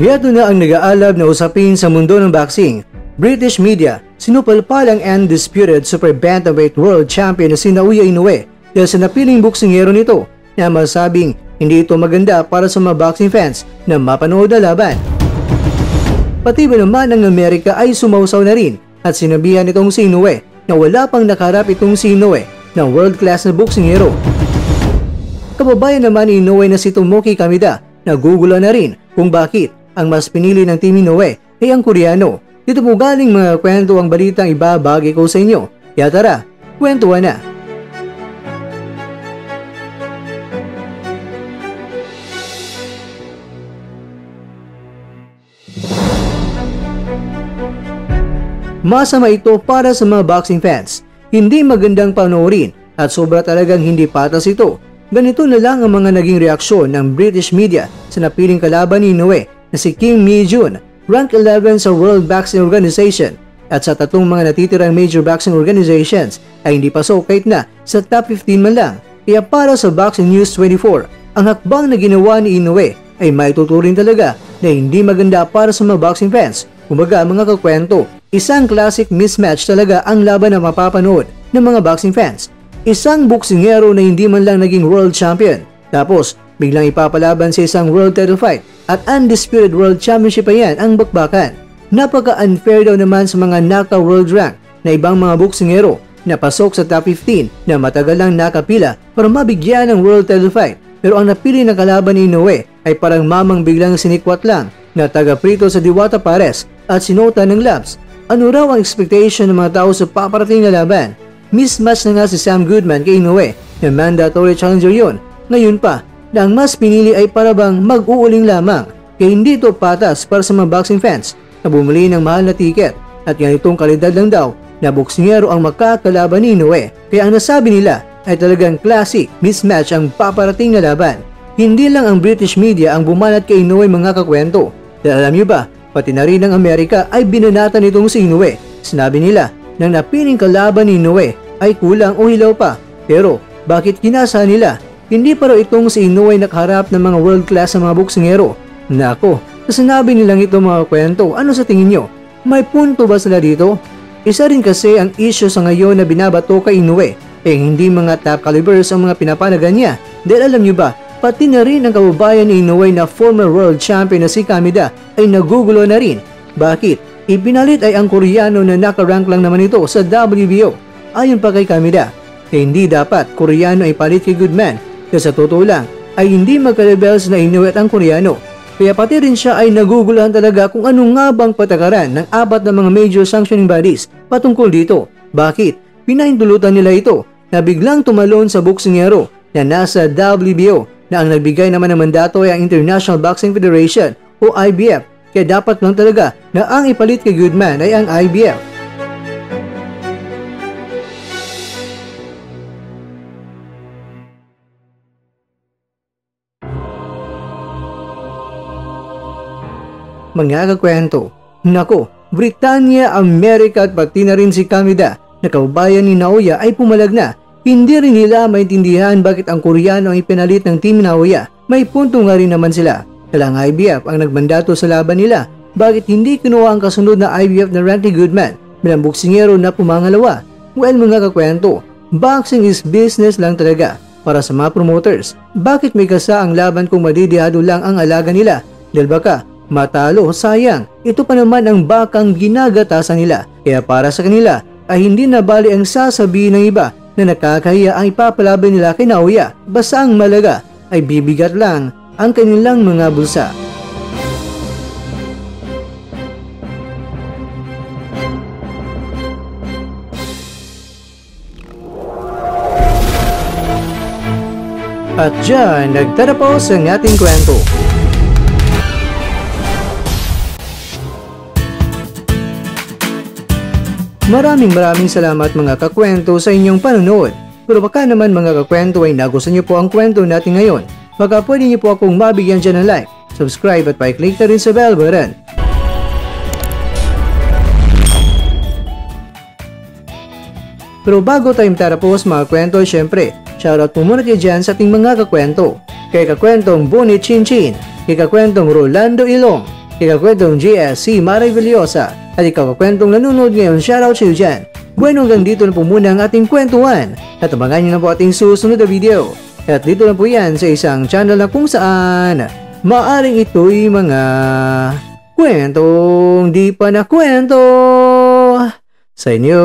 Ito na ang nag-aalab na usapin sa mundo ng boxing. British media, sinupalpal ang undisputed super bantamweight world champion na si Naoya Inoue dahil sa napiling boksingero nito na masabing hindi ito maganda para sa mga boxing fans na mapanood na laban. Pati ba naman ang Amerika ay sumausaw na rin at sinabihan itong si Inoue na wala pang nakaharap itong si Inoue ng world class na boksingero. Kababayan naman ni Inoue na si Tomoki Kameda nagugula na rin kung bakit ang mas pinili ng Team Inoue ay ang Koreano. Dito po galing mga kwento ang balitang ibabagi ko sa inyo. Kaya tara, kwentuhan na! Masama ito para sa mga boxing fans. Hindi magandang panoorin at sobra talagang hindi patas ito. Ganito na lang ang mga naging reaksyon ng British media sa napiling kalaban ni Inoue na si Kim Mi-jun, rank 11 sa World Boxing Organization at sa tatlong mga natitirang major boxing organizations ay hindi pasok kahit na sa top 15 man lang. Kaya para sa Boxing News 24, ang hakbang na ginawa ni Inoue ay may tuturing talaga na hindi maganda para sa mga boxing fans. Kumbaga mga kakwento, isang classic mismatch talaga ang laban na mapapanood ng mga boxing fans. Isang boksingero na hindi man lang naging world champion, tapos biglang ipapalaban sa isang world title fight at undisputed world championship pa yan ang bakbakan. Napaka-unfair daw naman sa mga knockout world rank na ibang mga boksingero na pasok sa top 15 na matagal lang nakapila para mabigyan ng world title fight. Pero ang napili na kalaban ni Inoue ay parang mamang biglang sinikwat lang na taga-prito sa Diwata Pares at sinota ng labs. Ano raw ang expectation ng mga tao sa paparating na laban? Mismatch na nga si Sam Goodman kay Inoue na mandatory challenger yon. Ngayon pa, na ang mas pinili ay parabang mag-uuling lamang. Kaya hindi ito patas para sa mga boxing fans na bumili ng mahal na tiket at ganitong kalidad lang daw na boksingero ang makakalaban ni Inoue. Kaya ang nasabi nila ay talagang classic mismatch ang paparating na laban. Hindi lang ang British media ang bumanat kay Inoue mga kakwento. Dahil alam nyo ba, pati na rin ang Amerika ay binanatan nitong si Inoue. Sinabi nila nang napiling kalaban ni Inoue ay kulang o hilaw pa. Pero bakit kinasa nila? Hindi pa raw itong si Inoue nakaharap ng mga world class na mga boksingero. Nako, sa sinabi nilang ito mga kwento, ano sa tingin nyo? May punto ba sila dito? Isa rin kasi ang issue sa ngayon na binabato kay Inoue hindi mga top calibers ang mga pinapanagan niya. Dahil alam nyo ba, pati na rin ang kababayan ni Inoue na former world champion na si Kameda ay nagugulo na rin. Bakit? Ipinalit ay ang Koreano na nakarank lang naman ito sa WBO. Ayon pa kay Kameda, hindi dapat Koreano ay palit kay Goodman. Kasi sa totoo lang ay hindi magka-levels na Inoue at ang Koreano. Kaya pati rin siya ay naguguluhan talaga kung ano nga bang patakaran ng apat na mga major sanctioning bodies patungkol dito. Bakit? Pinahintulutan nila ito na biglang tumalon sa boksingero na nasa WBO na ang nagbigay naman ng mandato ay ang International Boxing Federation o IBF. Kaya dapat lang talaga na ang ipalit kay Goodman ay ang IBF. Mga kakwento, nako, Britanya, Amerika at pati na rin si Kameda na kababayan ni Naoya ay pumalag na. Hindi rin nila maintindihan bakit ang Koreano ang ipinalit ng Team Naoya. May punto nga rin naman sila. Kalang IBF ang nagmandato sa laban nila. Bakit hindi kinuha ang kasunod na IBF na Randy Goodman bilang boksingero na pumangalawa? Well mga kakwento, boxing is business lang talaga para sa mga promoters. Bakit may kasa ang laban kung madidihado lang ang alaga nila? Dahil baka matalo, sayang. Ito pa naman ang bakang ginagatasan nila. Kaya para sa kanila ay hindi na bali ang sasabihin ng iba na nakakahiya ang ipapalaban nila kay Naoya. Basta ang malaga ay bibigat lang ang kanilang mga bulsa. At dyan, nagtatapos ang ating kwento. Maraming salamat mga kakwento sa inyong panonood. Pero baka naman mga kakwento ay nagustuhan niyo po ang kwento natin ngayon. Baka pwede niyo po akong mabigyan dyan ng like, subscribe at pa-click na rin sa bell button. Pero bago tayo matapos mga kwento, syempre, shoutout po muna kayo dyan sa ating mga kakwento. Kay kakwentong Bonnie Chinchin, kay kakwentong Rolando Ilong, ikakwentong GS, si Maray Villosa, at ikakwentong nanonood ngayon, shoutout sa iyo dyan. Bueno, hanggang dito na po muna ang ating kwentuhan at abangan nyo na po ating susunod na video. At dito lang po yan sa isang channel na kung saan maaring ito'y mga kwentong di pa na kwento sa inyo.